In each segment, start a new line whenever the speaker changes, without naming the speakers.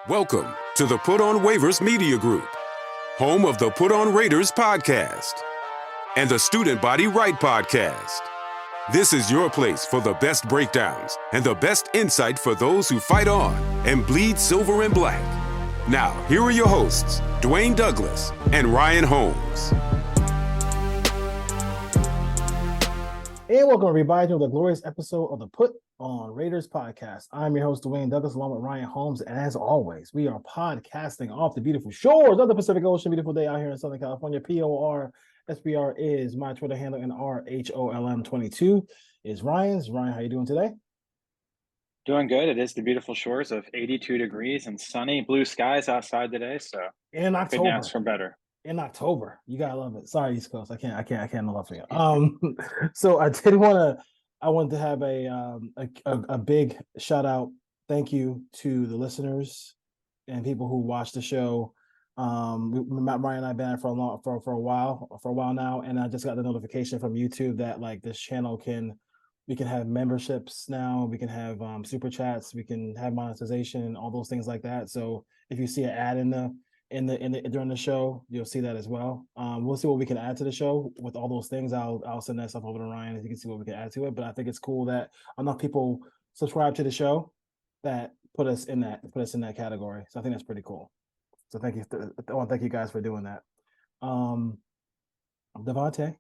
Welcome to the Put on Waivers Media Group, home of the Put on Raiders podcast and the Student Body Right podcast. This is your place for the best breakdowns and the best insight for those who fight on and bleed silver and black. Now, here are your hosts, Dwayne Douglas and Ryan Holmes.
And welcome everybody to the glorious episode of the Put on Raiders podcast. I'm your host, Dwayne Douglas, along with Ryan Holmes. And as always, we are podcasting off the beautiful shores of the Pacific Ocean. Beautiful day out here in Southern California. PORSBR is my Twitter handle, and RHOLM22 is Ryan's. Ryan, how you doing today?
Doing good. It is the beautiful shores of 82 degrees and sunny blue skies outside today. So
in October.
Couldn't ask for better.
In October, you gotta love it. Sorry, East Coast, I can't love for you. So I wanted to have a big shout out, thank you to the listeners and people who watch the show. Ryan and I've been at it for a while now, and I just got the notification from YouTube that like this channel we can have memberships now, we can have super chats, we can have monetization, all those things like that. So if you see an ad during the show, you'll see that as well. We'll see what we can add to the show with all those things. I'll send that stuff over to Ryan, and you can see what we can add to it. But I think it's cool that enough people subscribe to the show that put us in that category. So I think that's pretty cool. So thank you. I want to thank you guys for doing that. Devontae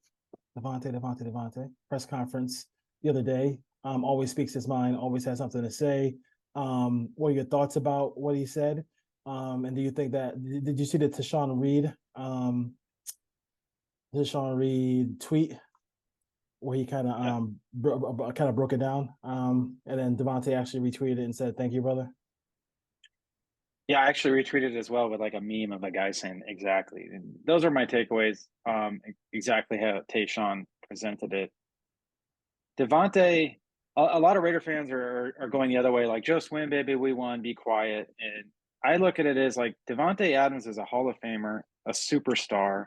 press conference the other day. Always speaks his mind. Always has something to say. What are your thoughts about what he said? And do you think did you see the Tashawn Reed tweet where he kind of broke it down? And then Devontae actually retweeted it and said, "Thank you, brother."
Yeah, I actually retweeted it as well with like a meme of a guy saying exactly. And those are my takeaways. Exactly how Tayshawn presented it. Devontae, a lot of Raider fans are going the other way, like, just win, baby, we won, be quiet. And I look at it as like Davante Adams is a Hall of Famer, a superstar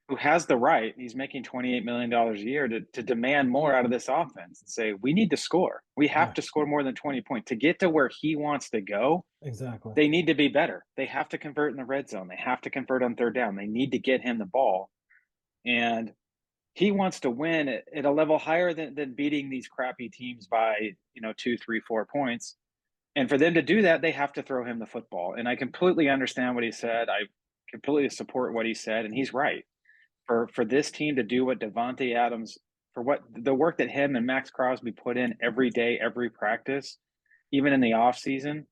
who has the right. He's making $28 million a year to demand more out of this offense and say, we need to score. We have to score more than 20 points to get to where he wants to go.
Exactly.
They need to be better. They have to convert in the red zone. They have to convert on third down. They need to get him the ball. And he wants to win at a level higher than beating these crappy teams by, 2, 3, 4 points. And for them to do that, they have to throw him the football. And I completely understand what he said. I completely support what he said. And he's right. For this team to do what Davante Adams, for what the work that him and Max Crosby put in every day, every practice, even in the offseason,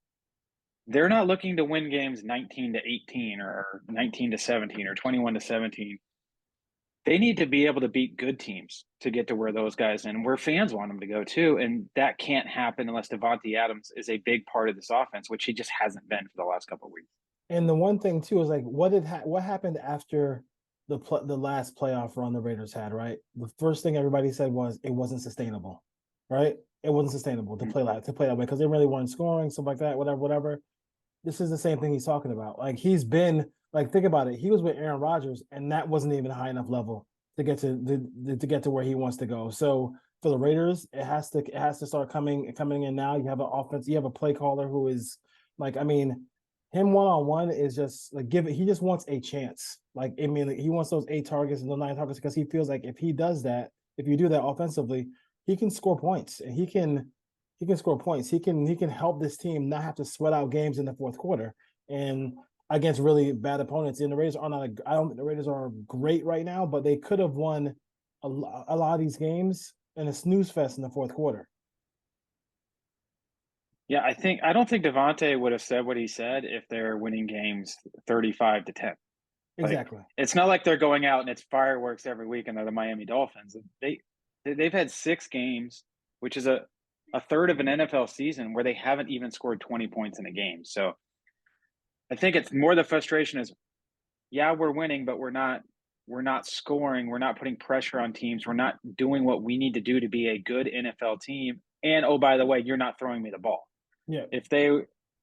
they're not looking to win games 19-18 or 19-17 or 21-17. They need to be able to beat good teams to get to where those guys and where fans want them to go too. And that can't happen unless Davante Adams is a big part of this offense, which he just hasn't been for the last couple of weeks.
And the one thing too is like, what happened after the last playoff run the Raiders had, right? The first thing everybody said was it wasn't sustainable, right? It wasn't sustainable to play that way because they really weren't scoring, stuff like that, whatever. This is the same thing he's talking about. Like, he's been, like, think about it. He was with Aaron Rodgers, and that wasn't even a high enough level to get to where he wants to go. So for the Raiders, it has to start coming in now. You have an offense, you have a play caller who is like, I mean, him one-on-one is just like he just wants a chance. Like, I mean, he wants those 8 targets and the 9 targets because he feels like if he does that, if you do that offensively, he can score points and he can score points. He can help this team not have to sweat out games in the fourth quarter and against really bad opponents. And the Raiders I don't think the Raiders are great right now, but they could have won a lot of these games in a snooze fest in the fourth quarter.
Yeah, I don't think Davante would have said what he said if they're winning games 35-10.
Exactly.
Like, it's not like they're going out and it's fireworks every week and they're the Miami Dolphins. They've had 6 games, which is a third of an NFL season where they haven't even scored 20 points in a game. So I think it's more the frustration is, yeah, we're winning, but we're not scoring. We're not putting pressure on teams. We're not doing what we need to do to be a good NFL team. And, oh, by the way, you're not throwing me the ball.
Yeah.
If they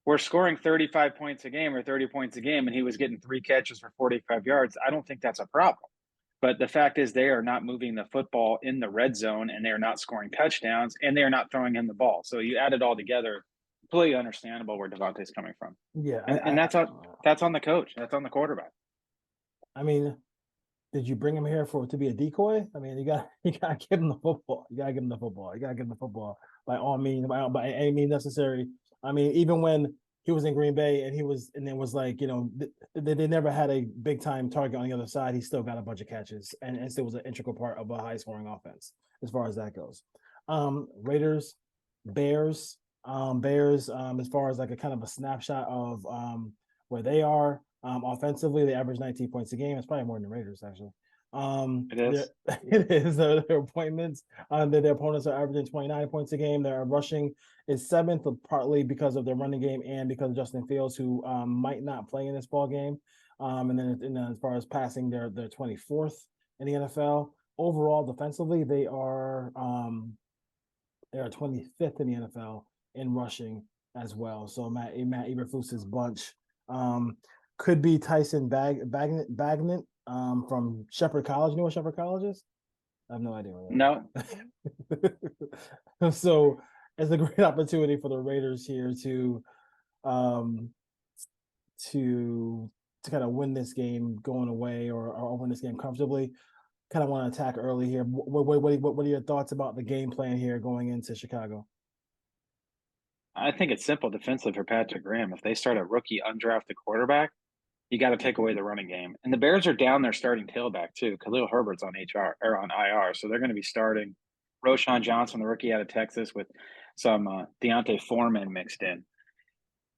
were scoring 35 points a game or 30 points a game and he was getting 3 catches for 45 yards, I don't think that's a problem. But the fact is they are not moving the football in the red zone and they are not scoring touchdowns and they are not throwing him the ball. So you add it all together, completely understandable where Devontae's coming from.
Yeah,
And that's on the coach. That's on the quarterback.
I mean, did you bring him here to be a decoy? I mean, you gotta give him the football. You gotta give him the football. You gotta give him the football by all means, by any means necessary. I mean, even when he was in Green Bay and it was like, you know, they never had a big time target on the other side. He still got a bunch of catches and still was an integral part of a high scoring offense as far as that goes. Raiders, Bears, as far as like a kind of a snapshot of where they are. Offensively, they average 19 points a game. It's probably more than the Raiders, actually.
It is.
It is their appointments. Their opponents are averaging 29 points a game. Their rushing is seventh, partly because of their running game and because of Justin Fields, who might not play in this ball game. And then as far as passing, they're 24th in the NFL. Overall, defensively, they are 25th in the NFL in rushing as well. So Matt Eberflus's bunch could be Tyson Bagnet from Shepherd College. You know what Shepherd College is? I have no idea.
No.
So it's a great opportunity for the Raiders here to kind of win this game going away or win this game comfortably. Kind of want to attack early here. What are your thoughts about the game plan here going into Chicago?
I think it's simple defensively for Patrick Graham. If they start a rookie undrafted quarterback, you got to take away the running game. And the Bears are down their starting tailback too. Khalil Herbert's on IR, so they're going to be starting Roschon Johnson, the rookie out of Texas, with some Deontay Foreman mixed in.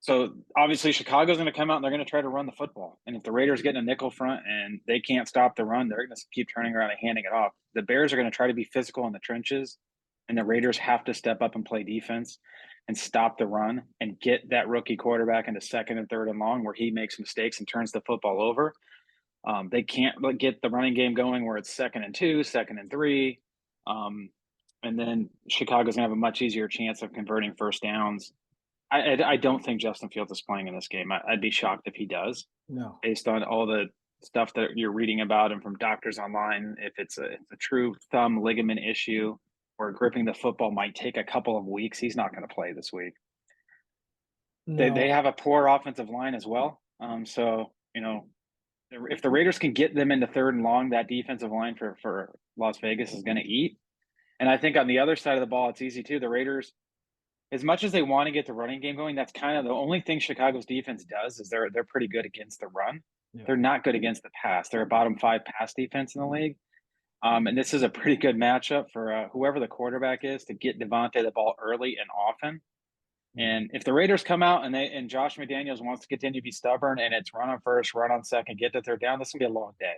So obviously Chicago's going to come out and they're going to try to run the football. And if the Raiders get in a nickel front and they can't stop the run, they're going to keep turning around and handing it off. The Bears are going to try to be physical in the trenches, and the Raiders have to step up and play defense and stop the run and get that rookie quarterback into second and third and long where he makes mistakes and turns the football over. They can't get the running game going where it's 2nd and 2, 2nd and 3. And then Chicago's going to have a much easier chance of converting first downs. I don't think Justin Fields is playing in this game. I'd be shocked if he does.
No,
based on all the stuff that you're reading about and from doctors online. If it's a true thumb ligament issue or gripping the football might take a couple of weeks, he's not going to play this week.
no.
They have a poor offensive line as well. So, you know, if the Raiders can get them into third and long, that defensive line for Las Vegas is going to eat. And I think on the other side of the ball, it's easy too. The Raiders, as much as they want to get the running game going, that's kind of the only thing Chicago's defense does is they're pretty good against the run. Yeah. They're not good against the pass. They're a bottom 5 pass defense in the league. And this is a pretty good matchup for whoever the quarterback is to get Devontae the ball early and often. And if the Raiders come out and Josh McDaniels wants to continue to be stubborn and it's run on first, run on second, get to third down, this will be a long day.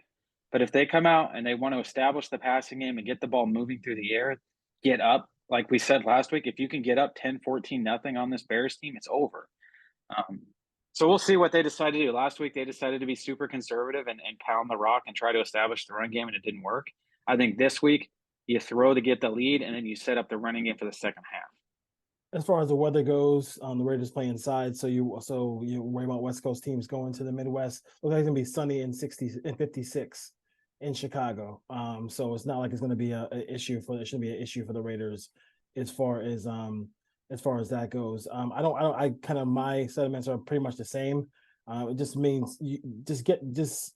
But if they come out and they want to establish the passing game and get the ball moving through the air, get up, like we said last week, if you can get up 10-14-0 on this Bears team, it's over. So we'll see what they decide to do. Last week, they decided to be super conservative and pound the rock and try to establish the run game, and it didn't work. I think this week, you throw to get the lead, and then you set up the running game for the second half.
As far as the weather goes, the Raiders play inside, so you worry about West Coast teams going to the Midwest. Looks like it's gonna be sunny and 56 in Chicago. So it's not like it's gonna be it shouldn't be an issue for the Raiders as far as that goes. My sentiments are pretty much the same. It just means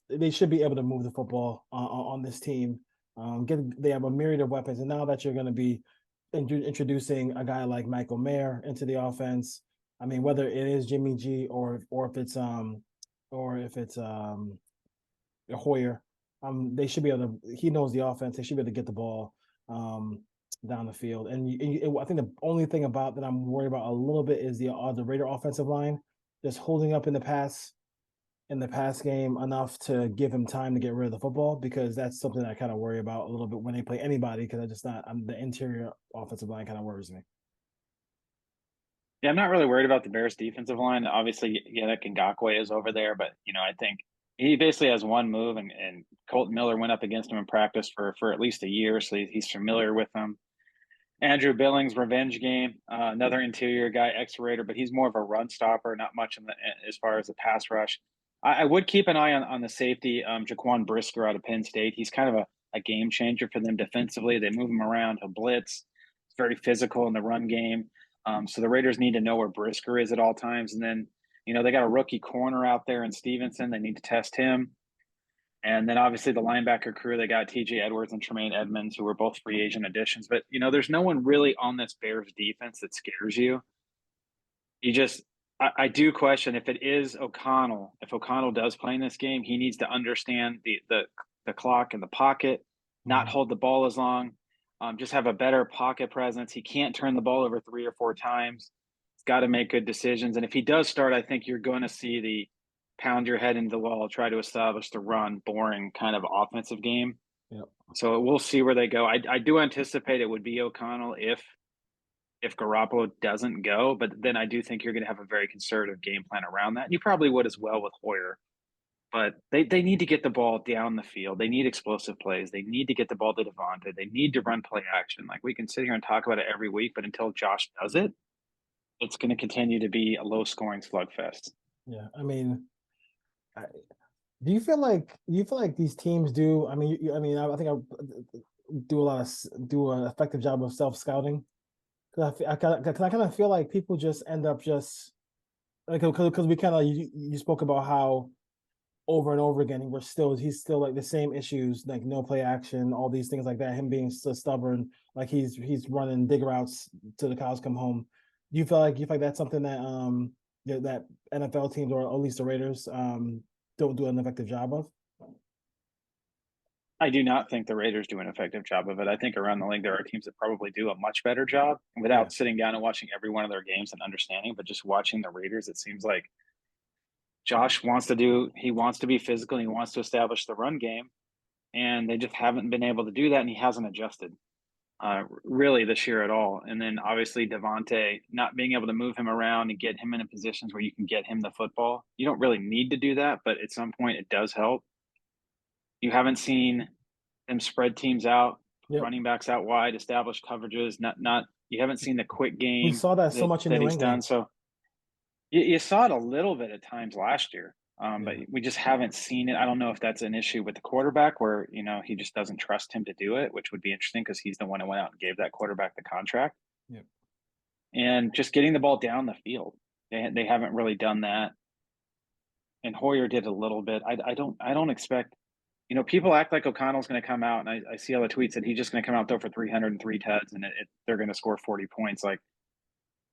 they should be able to move the football on this team. They have a myriad of weapons, and now that you're going to be introducing a guy like Michael Mayer into the offense, I mean, whether it is Jimmy G or if it's Hoyer, they should be able to. He knows the offense. They should be able to get the ball down the field. And I think the only thing about that I'm worried about a little bit is the Raider offensive line just holding up in the pass game enough to give him time to get rid of the football, because that's something I kind of worry about a little bit when they play anybody, because the interior offensive line kind of worries me.
Yeah, I'm not really worried about the Bears defensive line. Obviously, Yannick Ngakoue is over there, but I think he basically has one move, and Colton Miller went up against him in practice for at least a year, so he's familiar with them. Andrew Billings, revenge game, another interior guy, ex-Raider, but he's more of a run stopper, not much as far as the pass rush. I would keep an eye on the safety, Jaquan Brisker out of Penn State. He's kind of a game changer for them defensively. They move him around. He'll blitz. It's very physical in the run game. So the Raiders need to know where Brisker is at all times. And then, they got a rookie corner out there in Stevenson. They need to test him. And then obviously the linebacker crew, they got TJ Edwards and Tremaine Edmonds, who were both free agent additions. But, there's no one really on this Bears defense that scares you. I do question if it is O'Connell. If O'Connell does play in this game, he needs to understand the clock and the pocket, not hold the ball as long, just have a better pocket presence. He can't turn the ball over 3 or 4 times. He's got to make good decisions. And if he does start, I think you're going to see the pound your head into the wall, try to establish the run, boring kind of offensive game.
Yep.
So we'll see where they go. I do anticipate it would be O'Connell if Garoppolo doesn't go, but then I do think you're going to have a very conservative game plan around that. You probably would as well with Hoyer, but they need to get the ball down the field. They need explosive plays. They need to get the ball to Devontae. They need to run play action. Like, we can sit here and talk about it every week, but until Josh does it, it's going to continue to be a low scoring slugfest.
Yeah. I mean, do you feel like these teams do? I mean, I think I do an effective job of self scouting. Because I kind of feel like people just end up just like, because we kind of, you spoke about how over and over again he's still like the same issues, like no play action, all these things like that, him being so stubborn, like he's running dig routes till the cows come home. Do you feel like that's something that that NFL teams, or at least the Raiders, don't do an effective job of?
I do not think the Raiders do an effective job of it. I think around the league there are teams that probably do a much better job without sitting down and watching every one of their games and understanding, but just watching the Raiders, it seems like Josh wants to be physical, and he wants to establish the run game, and they just haven't been able to do that, and he hasn't adjusted really this year at all. And then obviously Devontae, not being able to move him around and get him into positions where you can get him the football. You don't really need to do that, but at some point it does help. You haven't seen them spread teams out, running backs out wide, establish coverages. You haven't seen the quick game.
We saw that so much in New England.
Done. So you saw it a little bit at times last year, but we just haven't seen it. I don't know if that's an issue with the quarterback, where he just doesn't trust him to do it, which would be interesting because he's the one who went out and gave that quarterback the contract.
Yep.
And just getting the ball down the field, they haven't really done that. And Hoyer did a little bit. I don't expect. People act like O'Connell's going to come out, and I see all the tweets that he's just going to come out, throw for 303 tuds, and they're going to score 40 points. Like,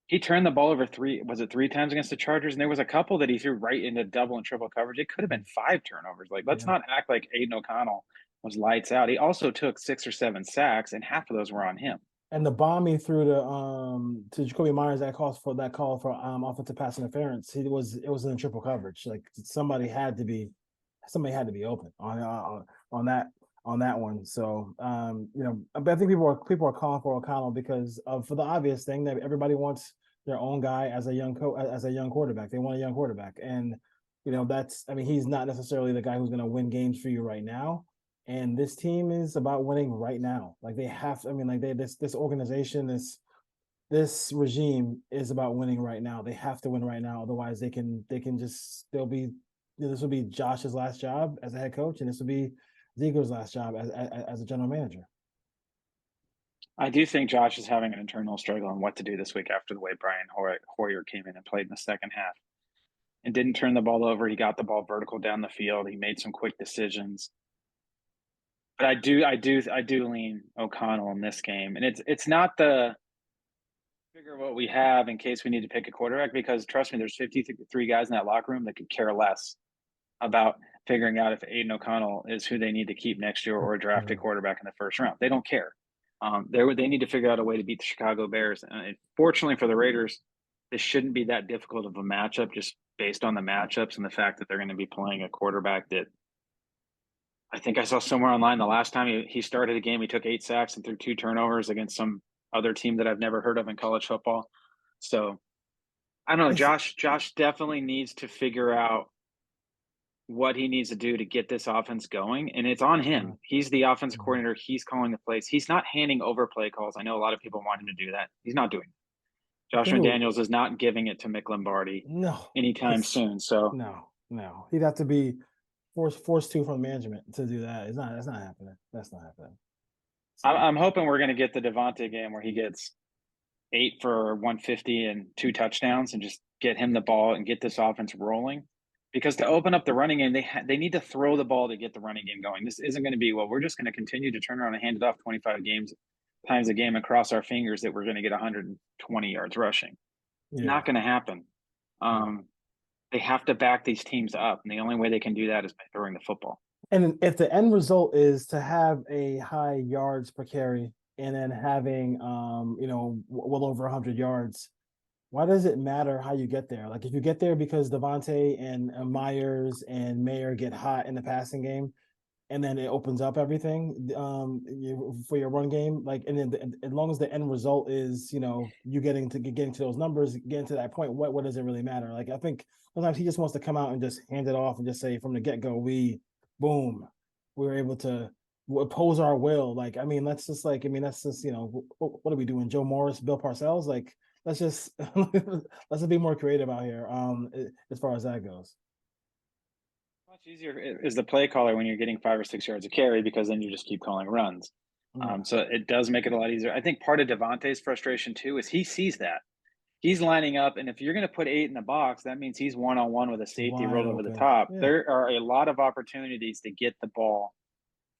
he turned the ball over 3 times against the Chargers, and there was a couple that he threw right into double and triple coverage. It could have been 5 turnovers. Like, let's not act like Aiden O'Connell was lights out. He also took 6 or 7 sacks, and half of those were on him.
And the bomb he threw to Jacoby Myers that call for offensive pass interference, it was in the triple coverage. Like, somebody had to be open on that one. So but I think people are calling for O'Connell because for the obvious thing that everybody wants their own guy as a young quarterback. They want a young quarterback, and he's not necessarily the guy who's going to win games for you right now. And this team is about winning right now. Like, they have to. This organization, this regime is about winning right now. They have to win right now, otherwise they can just still be. This will be Josh's last job as a head coach, and this will be Ziegler's last job as a general manager.
I do think Josh is having an internal struggle on what to do this week after the way Brian Hoyer came in and played in the second half and didn't turn the ball over. He got the ball vertical down the field. He made some quick decisions. But I do lean O'Connell in this game, and it's not the figure what we have in case we need to pick a quarterback, because trust me, there's 53 guys in that locker room that could care less about figuring out if Aiden O'Connell is who they need to keep next year or draft a quarterback in the first round. They don't care. They need to figure out a way to beat the Chicago Bears. And fortunately for the Raiders, this shouldn't be that difficult of a matchup, just based on the matchups and the fact that they're going to be playing a quarterback that I think I saw somewhere online the last time he started a game, he took 8 sacks and threw 2 turnovers against some other team that I've never heard of in college football. So I don't know. Josh definitely needs to figure out what he needs to do to get this offense going, and it's on him. He's the offensive coordinator. He's calling the plays. He's not handing over play calls. I know a lot of people want him to do that. He's not doing it. Josh McDaniels is not giving it to Mick Lombardi anytime soon. So
no, he'd have to be forced to from management to do that. That's not happening. That's not happening.
I'm hoping we're going to get the Devontae game where he gets 8 for 150 and 2 touchdowns and just get him the ball and get this offense rolling. Because to open up the running game, they need to throw the ball to get the running game going. This isn't going to be, well, we're just going to continue to turn around and hand it off 25 times a game and cross our fingers that we're going to get 120 yards rushing. It's not going to happen. They have to back these teams up, and the only way they can do that is by throwing the football.
And if the end result is to have a high yards per carry and then having well over 100 yards, why does it matter how you get there? Like if you get there because Devontae and Myers and Mayer get hot in the passing game, and then it opens up everything for your run game. Like, and then as long as the end result is you getting to those numbers, getting to that point, what does it really matter? Like I think sometimes he just wants to come out and just hand it off and just say from the get-go, we were able to oppose our will. Like, I mean, that's just what are we doing? Joe Morris, Bill Parcells? Like, let's just be more creative out here as far as that goes.
Much easier is the play caller when you're getting 5 or 6 yards of carry, because then you just keep calling runs. So it does make it a lot easier. I think part of Devontae's frustration too is he sees that. He's lining up, and if you're going to put 8 in the box, that means he's one-on-one with a safety rolled over the top. Yeah. There are a lot of opportunities to get the ball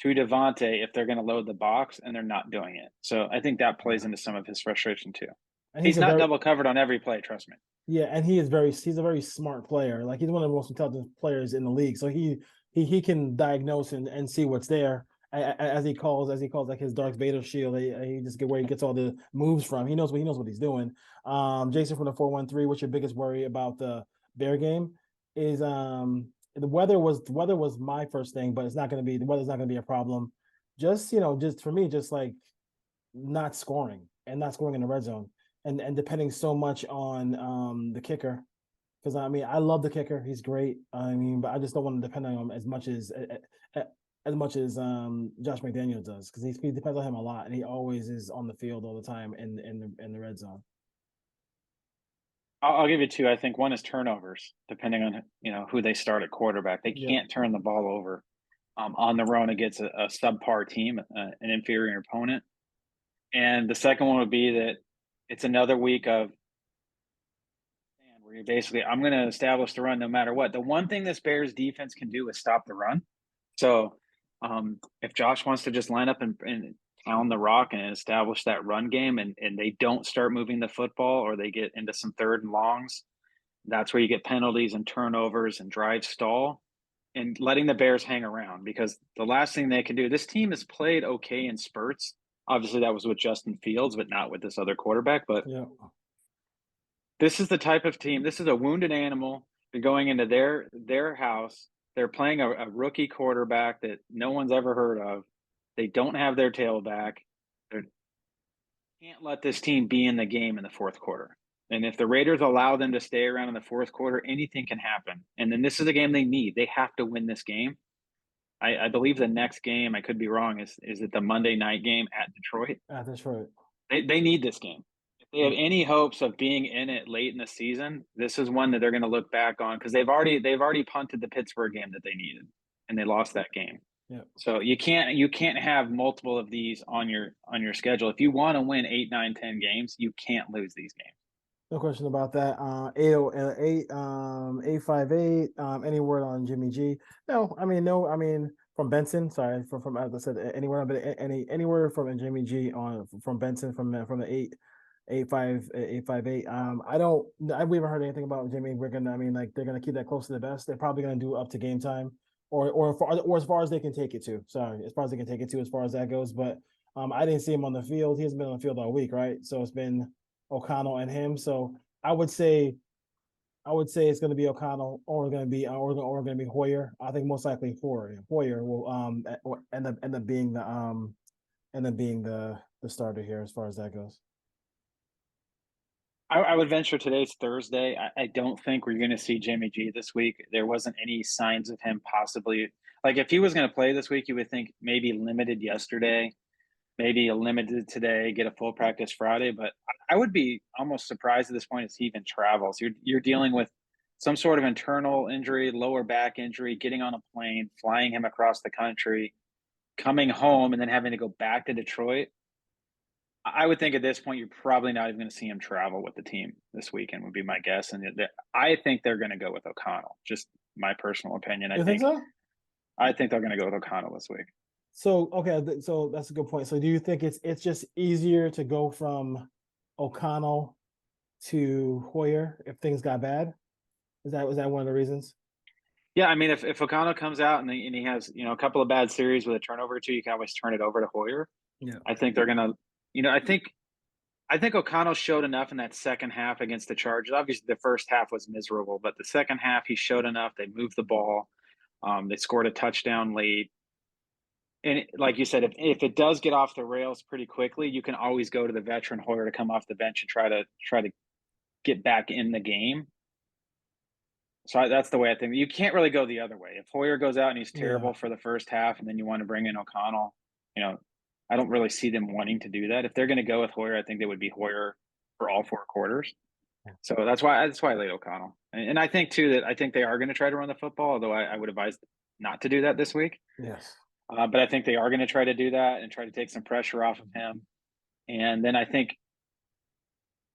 to Devontae if they're going to load the box, and they're not doing it. So I think that plays into some of his frustration too. And he's not double covered on every play, trust me.
Yeah, and he's a very smart player. Like he's one of the most intelligent players in the league. So he can diagnose and see what's there as he calls like his Darth Vader shield. He just get where he gets all the moves from. He knows what he's doing. Jason from the 413, what's your biggest worry about the Bear game? Is the weather was my first thing, but the weather's not gonna be a problem. Just for me, just like not scoring in the red zone. And depending so much on the kicker, because I mean I love the kicker, he's great. I mean, but I just don't want to depend on him as much as Josh McDaniels does, because he depends on him a lot, and he always is on the field all the time in the red zone.
I'll give you 2. I think one is turnovers, depending on who they start at quarterback. They can't turn the ball over on the road against a subpar team, an inferior opponent. And the second one would be that it's another week of where you're basically, I'm going to establish the run no matter what. The one thing this Bears defense can do is stop the run. So if Josh wants to just line up and pound the rock and establish that run game, and they don't start moving the football, or they get into some 3rd and longs, that's where you get penalties and turnovers and drive stall, and letting the Bears hang around. Because the last thing they can do, this team has played okay in spurts. Obviously, that was with Justin Fields, but not with this other quarterback. But This is the type of team. This is a wounded animal. They're going into their house. They're playing a rookie quarterback that no one's ever heard of. They don't have their tailback. They can't let this team be in the game in the 4th quarter. And if the Raiders allow them to stay around in the 4th quarter, anything can happen. And then this is a game they need. They have to win this game. I believe the next game, I could be wrong, is it the Monday night game at Detroit?
At Detroit.
They need this game. If they have any hopes of being in it late in the season, this is one that they're going to look back on, because they've already punted the Pittsburgh game that they needed, and they lost that game.
Yeah.
So you can't have multiple of these on your schedule. If you want to win 8, 9, 10 games, you can't lose these games.
No question about that. 858. Any word on Jimmy G? No. I mean from Benson. Sorry, from as I said, any word from Jimmy G from Benson from the 858. We haven't heard anything about Jimmy. They're gonna keep that close to the best. They're probably gonna do up to game time, or as far as they can take it to. Sorry, as far as they can take it to, as far as that goes. But I didn't see him on the field. He hasn't been on the field all week, right? So it's been O'Connell and him. So I would say it's going to be O'Connell, or going to be Hoyer. I think most likely Hoyer will end up being the starter here as far as that goes.
I would venture today's Thursday. I don't think we're going to see Jimmy G this week. There wasn't any signs of him possibly. Like if he was going to play this week, you would think maybe limited yesterday, maybe a limited today, get a full practice Friday. But I would be almost surprised at this point if he even travels. You're dealing with some sort of internal injury, lower back injury, getting on a plane, flying him across the country, coming home, and then having to go back to Detroit. I would think at this point you're probably not even going to see him travel with the team this weekend. Would be my guess, and I think they're going to go with O'Connell. Just my personal opinion.
You think so?
I think they're going to go with O'Connell this week.
So okay, so that's a good point. So do you think it's just easier to go from O'Connell to Hoyer if things got bad? Was that one of the reasons?
Yeah, I mean, if O'Connell comes out and he has a couple of bad series with a turnover or two, you can always turn it over to Hoyer.
Yeah.
I think they're gonna, I think O'Connell showed enough in that second half against the Chargers. Obviously, the first half was miserable, but the second half he showed enough. They moved the ball. They scored a touchdown late. And like you said, if it does get off the rails pretty quickly, you can always go to the veteran Hoyer to come off the bench and try to get back in the game. So that's the way I think. You can't really go the other way. If Hoyer goes out and he's terrible for the first half, and then you want to bring in O'Connell, I don't really see them wanting to do that. If they're going to go with Hoyer, I think they would be Hoyer for all 4 quarters. So that's why I laid O'Connell, and I think too that I think they are going to try to run the football. Although I would advise not to do that this week.
Yes.
But I think they are going to try to do that and try to take some pressure off of him. And then I think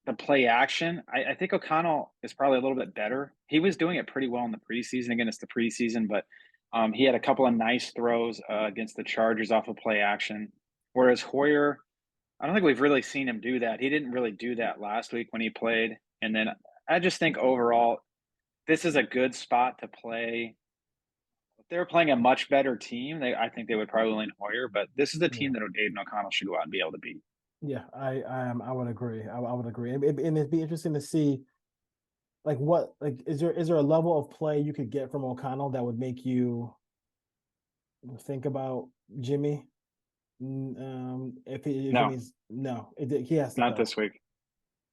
the play action, I think O'Connell is probably a little bit better. He was doing it pretty well in the preseason. Again, it's the preseason, but he had a couple of nice throws against the Chargers off of play action. Whereas Hoyer, I don't think we've really seen him do that. He didn't really do that last week when he played. And then I just think overall, this is a good spot to play. If they were playing a much better team, I think they would probably lean Hoyer. But this is the team that Aiden O'Connell should go out and be able to beat.
Yeah, I would agree. I would agree, and it'd be interesting to see, is there a level of play you could get from O'Connell that would make you think about Jimmy? If he
No.
Jimmy's he has to
Not
play.
this week.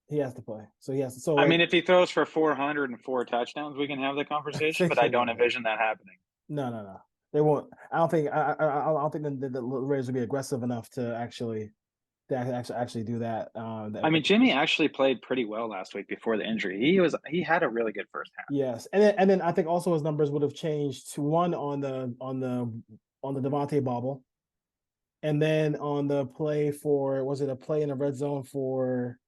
He has to play, so he has to. So
I mean, if he throws for 404 touchdowns, we can have the conversation. But I don't envision that happening.
No, they won't. I don't think. I don't think the Raiders will be aggressive enough to actually do that.
I mean, Jimmy actually played pretty well last week before the injury. He had a really good first half.
Yes, and then I think also his numbers would have changed to one on the Devontae bobble, and then on the play was it a play in the red zone for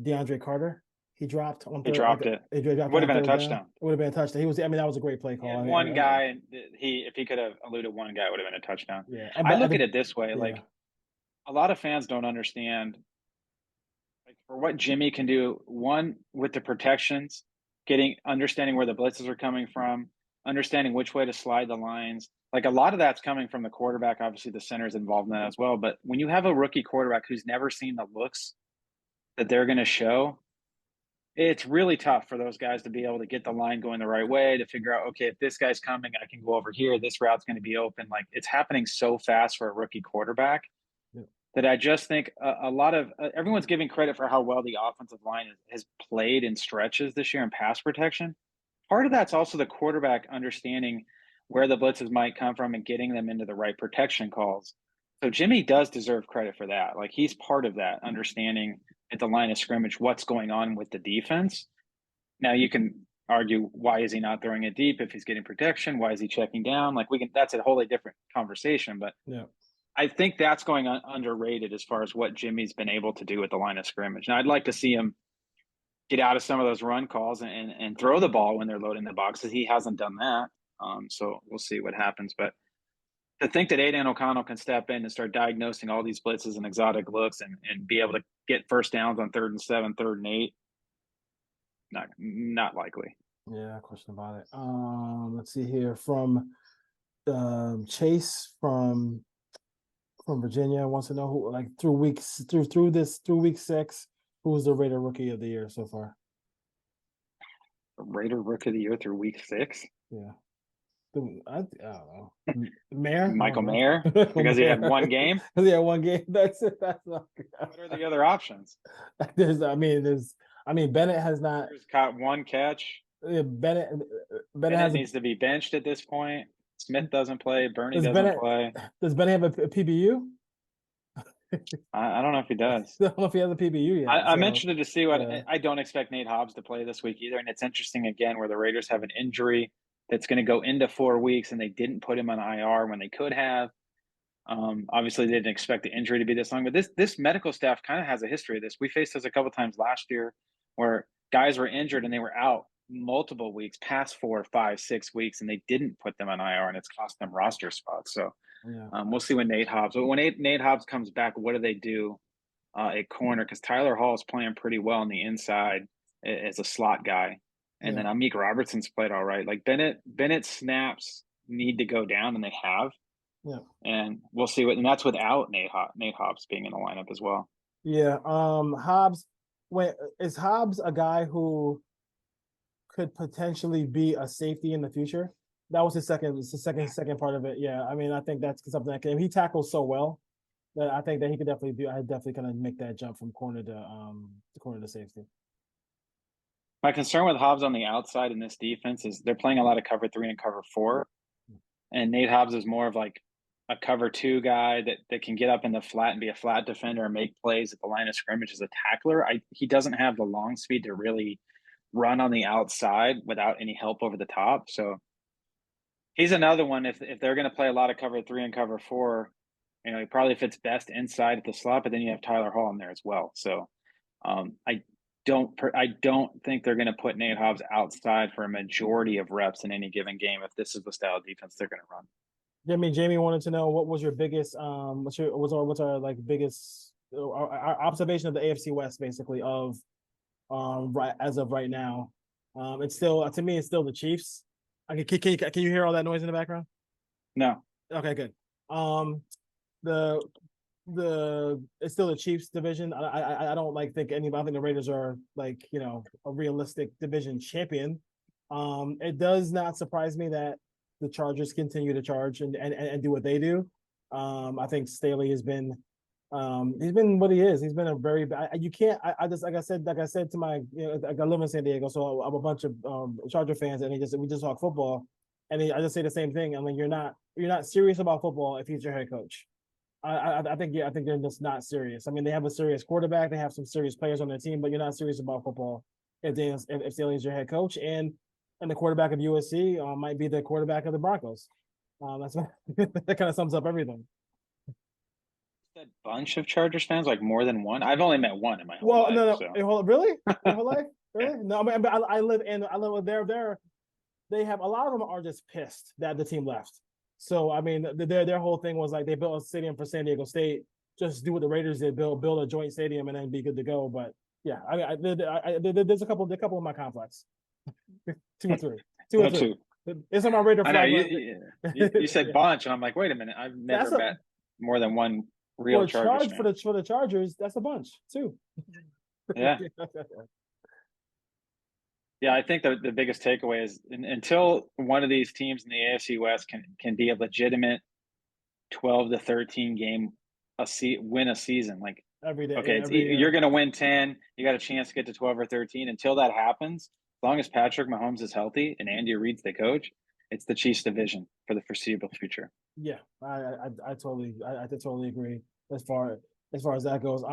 DeAndre Carter? He dropped on third.
He dropped it.
It would
have been a touchdown.
It would have been a touchdown. That was a great play call.
One guy, and if he could have eluded one guy, it would have been a touchdown.
Yeah,
I look at it this way: like a lot of fans don't understand, like for what Jimmy can do. One with the protections, understanding where the blitzes are coming from, understanding which way to slide the lines. Like a lot of that's coming from the quarterback. Obviously, the center is involved in that as well. But when you have a rookie quarterback who's never seen the looks that they're going to show, it's really tough for those guys to be able to get the line going the right way, to figure out, okay, if this guy's coming, I can go over here. This route's going to be open. Like it's happening so fast for a rookie quarterback that I just think a lot of everyone's giving credit for how well the offensive line has played in stretches this year in pass protection. Part of that's also the quarterback understanding where the blitzes might come from and getting them into the right protection calls. So Jimmy does deserve credit for that. Like he's part of that, understanding at the line of scrimmage what's going on with the defense. Now you can argue, why is he not throwing it deep if he's getting protection? Why is he checking down? Like that's a wholly different conversation. But I think that's going underrated as far as what Jimmy's been able to do at the line of scrimmage. Now I'd like to see him get out of some of those run calls and throw the ball when they're loading the boxes. He hasn't done that. So we'll see what happens. But to think that Aiden O'Connell can step in and start diagnosing all these blitzes and exotic looks and be able to get first downs on 3rd and 7, 3rd and 8, not likely.
Yeah, question about it. Let's see here from Chase from Virginia wants to know who, like through week 6, who's the Raider Rookie of the Year so far?
Raider Rookie of the Year through week 6?
Yeah. I don't know. Mayer?
Michael Mayer? Because he had one game?
Because he had one game. That's it. That's not good.
What are the other options?
Bennett has not.
He's caught one catch.
Bennett
needs to be benched at this point. Smith doesn't play. Bernie doesn't play.
Does Bennett have a PBU?
I don't know if he does.
I don't know if he has a PBU yet.
I'm interested to see what. I don't expect Nate Hobbs to play this week either. And it's interesting, again, where the Raiders have an injury that's going to go into 4 weeks, and they didn't put him on IR when they could have. Obviously, they didn't expect the injury to be this long, but this medical staff kind of has a history of this. We faced this a couple times last year, where guys were injured and they were out multiple weeks, past 4, 5, 6 weeks, and they didn't put them on IR, and it's cost them roster spots. So
Yeah.
we'll see when Nate Hobbs. But when Nate Hobbs comes back, what do they do at corner? Because Tyler Hall is playing pretty well on the inside as a slot guy, and
Yeah.
then Amik Robertson's played all right. Like Bennett snaps need to go down, and they have.
Yeah.
And we'll see and that's without Nate Hobbs being in the lineup as well.
Yeah. Hobbs, is Hobbs a guy who could potentially be a safety in the future? That was his second part of it. Yeah. I mean, I think that's something that he tackles so well that I think that he could definitely do. I definitely kind of make that jump from corner to safety.
My concern with Hobbs on the outside in this defense is they're playing a lot of cover 3 and cover 4. And Nate Hobbs is more of like a cover 2 guy that can get up in the flat and be a flat defender and make plays at the line of scrimmage as a tackler. He doesn't have the long speed to really run on the outside without any help over the top. So he's another one. If they're going to play a lot of cover 3 and cover 4, he probably fits best inside at the slot, but then you have Tyler Hall in there as well. So I don't think they're going to put Nate Hobbs outside for a majority of reps in any given game if this is the style of defense they're going to run.
Jamie wanted to know what was your biggest what's our like biggest our observation of the AFC West basically of right as of right now. It's still to me it's still the Chiefs. Okay, can you hear all that noise in the background?
No.
Okay, good. The it's still the Chiefs division. I don't think I think the Raiders are like a realistic division champion. It does not surprise me that the Chargers continue to charge and do what they do. I think Staley has been he's been what he is. He's been a very bad. You can't. I just like I said to my I live in San Diego, so I'm a bunch of Charger fans, and we just talk football, and I just say the same thing. I mean, you're not serious about football if he's your head coach. I think they're just not serious. I mean, they have a serious quarterback, they have some serious players on their team, but you're not serious about football if Staley is your head coach, and the quarterback of USC might be the quarterback of the Broncos. That kind of sums up everything.
A bunch of Chargers fans, like more than one. I've only met one in my whole life.
No.
So.
Really? Your whole life? Really? No, I mean, I live with they have a lot of them are just pissed that the team left. So I mean, their whole thing was like they built a stadium for San Diego State, just do what the Raiders did, build a joint stadium and then be good to go. But yeah, I mean, there's a couple of my complex, 2 or 3, 2 or 3. It's on my Raider flag.
You said bunch, and I'm like, wait a minute, I've never met more than one real Chargers fan.
For the Chargers. That's a bunch too.
Yeah. Yeah, I think the biggest takeaway is until one of these teams in the AFC West can be a legitimate 12 to 13 game win a season. Like
every day.
Okay, you're going to win 10. You got a chance to get to 12 or 13. Until that happens, as long as Patrick Mahomes is healthy and Andy Reid's the coach, it's the Chiefs division for the foreseeable future.
Yeah, I totally agree as far as that goes.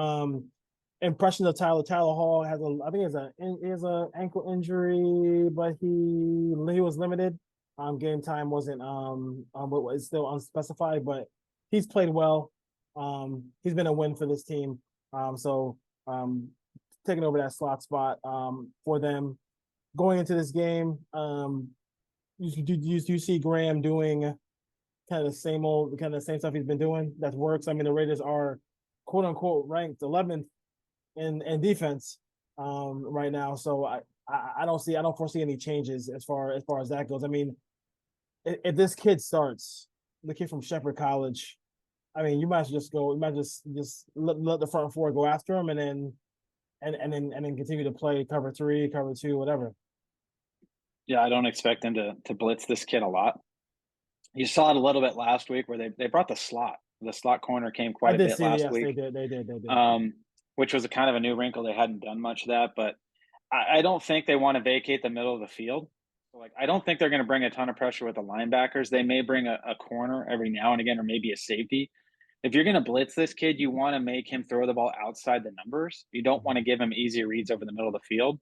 Impression of Tyler Hall has I think he has an ankle injury, but he was limited. Game time wasn't it's still unspecified, but he's played well. He's been a win for this team. Taking over that slot spot for them going into this game. You see Graham doing kind of the same stuff he's been doing that works. I mean, the Raiders are quote unquote ranked 11th in defense right now. So I don't foresee any changes as far as that goes. I mean, if this kid starts, the kid from Shepherd College, I mean, you might just let the front four go after him and then continue to play cover 3, cover 2, whatever.
Yeah, I don't expect them to blitz this kid a lot. You saw it a little bit last week where they brought the slot. The slot corner came quite a bit last week.
They did.
Which was a kind of a new wrinkle. They hadn't done much of that, but I don't think they want to vacate the middle of the field. So I don't think they're going to bring a ton of pressure with the linebackers. They may bring a corner every now and again, or maybe a safety. If you're going to blitz this kid, you want to make him throw the ball outside the numbers. You don't want to give him easy reads over the middle of the field.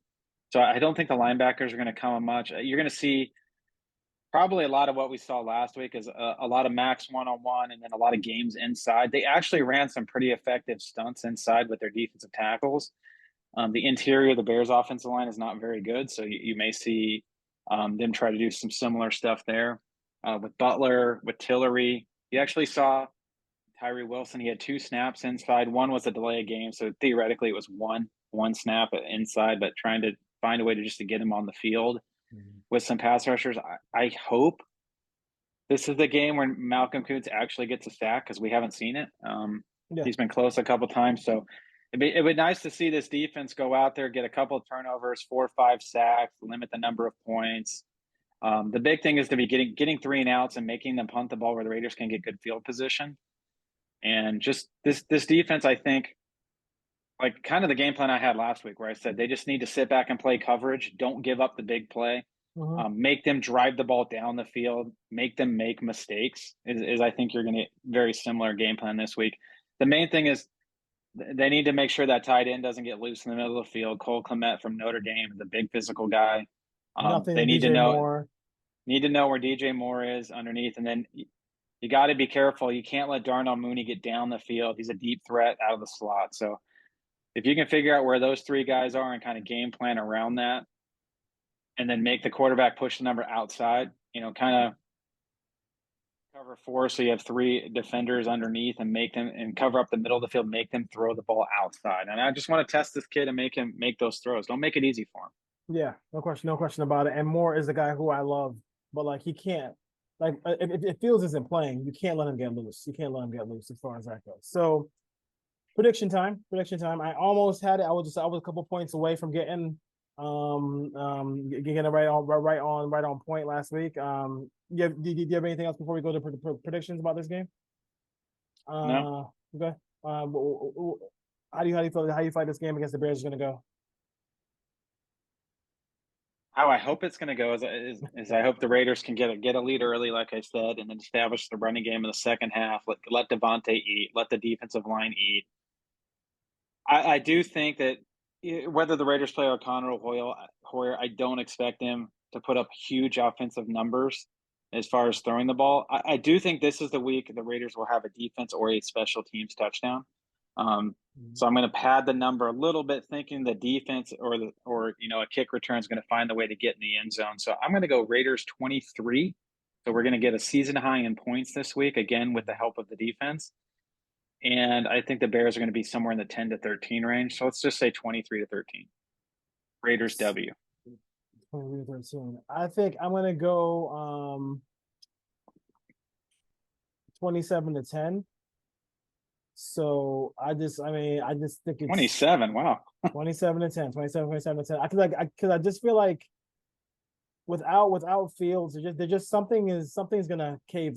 So I don't think the linebackers are going to come much. You're going to see Probably a lot of what we saw last week is a lot of max one-on-one and then a lot of games inside. They actually ran some pretty effective stunts inside with their defensive tackles. The interior of the Bears offensive line is not very good, so you may see them try to do some similar stuff there. With Butler, with Tillery, you actually saw Tyree Wilson. He had 2 snaps inside. One was a delay of game, so theoretically it was one snap inside, but trying to find a way to just to get him on the field with some pass rushers. I hope this is the game where Malcolm Kuntz actually gets a sack because we haven't seen it.
Yeah.
He's been close a couple times, so it'd be nice to see this defense go out there, get a couple of turnovers, 4 or 5 sacks, limit the number of points. The big thing is to be getting 3 and outs and making them punt the ball where the Raiders can get good field position. And just this defense, I think, like kind of the game plan I had last week, where I said they just need to sit back and play coverage, don't give up the big play, make them drive the ball down the field, make them make mistakes. Is I think you're going to get very similar game plan this week. The main thing is they need to make sure that tight end doesn't get loose in the middle of the field. Cole Kmet from Notre Dame is a big physical guy. They need to know where DJ Moore is underneath, and then you got to be careful. You can't let Darnell Mooney get down the field. He's a deep threat out of the slot. So if you can figure out where those 3 guys are and kind of game plan around that, and then make the quarterback push the number outside, kind of cover 4, so you have 3 defenders underneath and make them and cover up the middle of the field, make them throw the ball outside. And I just want to test this kid and make him make those throws. Don't make it easy for him.
Yeah, no question about it. And Moore is the guy who I love, but like he can't, like if Fields isn't playing, you can't let him get loose. You can't let him get loose as far as that goes. So prediction time. I almost had it. I was a couple points away from getting it right on point last week. Do you have anything else before we go to predictions about this game?
No.
Okay. How do you feel? How do you fight this game against the Bears is going to go?
How I hope it's going to go is I hope the Raiders can get a lead early, like I said, and then establish the running game in the second half. Let Devontae eat. Let the defensive line eat. I do think that whether the Raiders play O'Connor or Hoyer, I don't expect them to put up huge offensive numbers as far as throwing the ball. I do think this is the week the Raiders will have a defense or a special teams touchdown. So I'm going to pad the number a little bit, thinking the defense or a kick return is going to find the way to get in the end zone. So I'm going to go Raiders 23. So we're going to get a season high in points this week, again with the help of the defense. And I think the Bears are going to be somewhere in the 10 to 13 range. So let's just say 23 to 13. Raiders W.
23 to 13. I think I'm going to go 27 to 10. So I just think it's
27. Wow.
27 to 10. I just feel like without Fields, something's gonna cave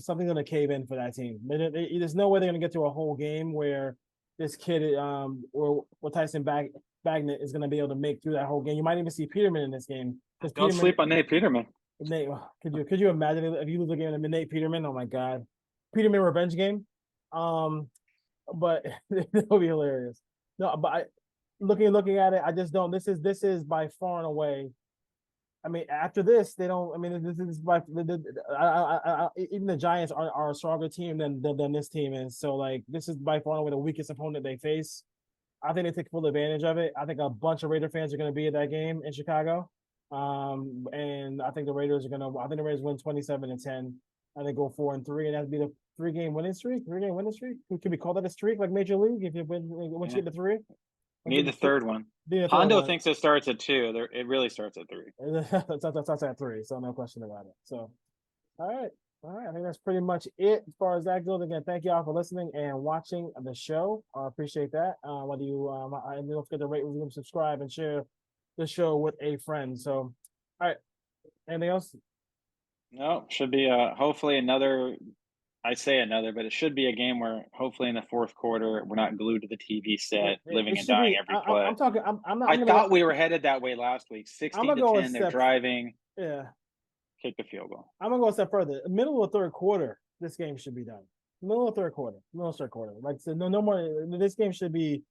in for that team. There's no way they're gonna get to a whole game where this kid or Tyson Bagnet is gonna be able to make through that whole game. You might even see Peterman in this game.
Don't sleep on Nate Peterman.
Nate, could you imagine if you lose a game with Nate Peterman? Oh my God, Peterman revenge game. But it would be hilarious. No, but looking at it, I just don't. This is by far and away. I mean, after this, they don't. I mean, this is by even the Giants are a stronger team than this team is. So, like, this is by far and away the weakest opponent they face. I think they take full advantage of it. I think a bunch of Raider fans are going to be at that game in Chicago, and I think the Raiders win 27-10. I think go 4-3, and that'd be the 3-game winning streak. Can we call that a streak like Major League if you win once you get the 3?
Need the third one. Hondo thinks it starts at 2. It really starts at 3.
That's at 3, so no question about it. So, all right. I think that's pretty much it as far as that goes. Again, thank you all for listening and watching the show. I appreciate that. Whether you and don't forget to rate, review, subscribe, and share the show with a friend. So, all right. Anything else?
No, should be hopefully another. I say another, but it should be a game where hopefully in the fourth quarter we're not glued to the TV set, living and dying every play.
I'm talking.
I thought we were headed that way last week. 16-10, they're driving.
Yeah.
Kick the field goal.
I'm gonna go a step further. Middle of the third quarter, this game should be done. Middle of third quarter. Like so, no more. This game should be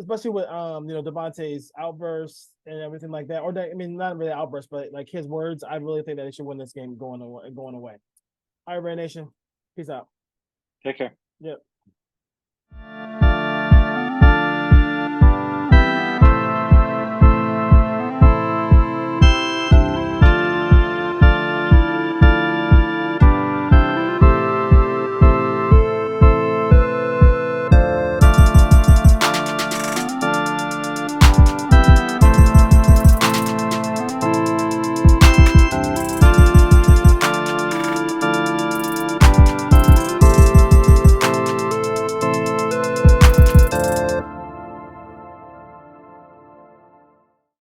especially with Devontae's outbursts and everything like that. Or I mean, not really outbursts, but like his words. I really think that they should win this game going away. All right, Ray Nation. Peace out.
Take care.
Yep.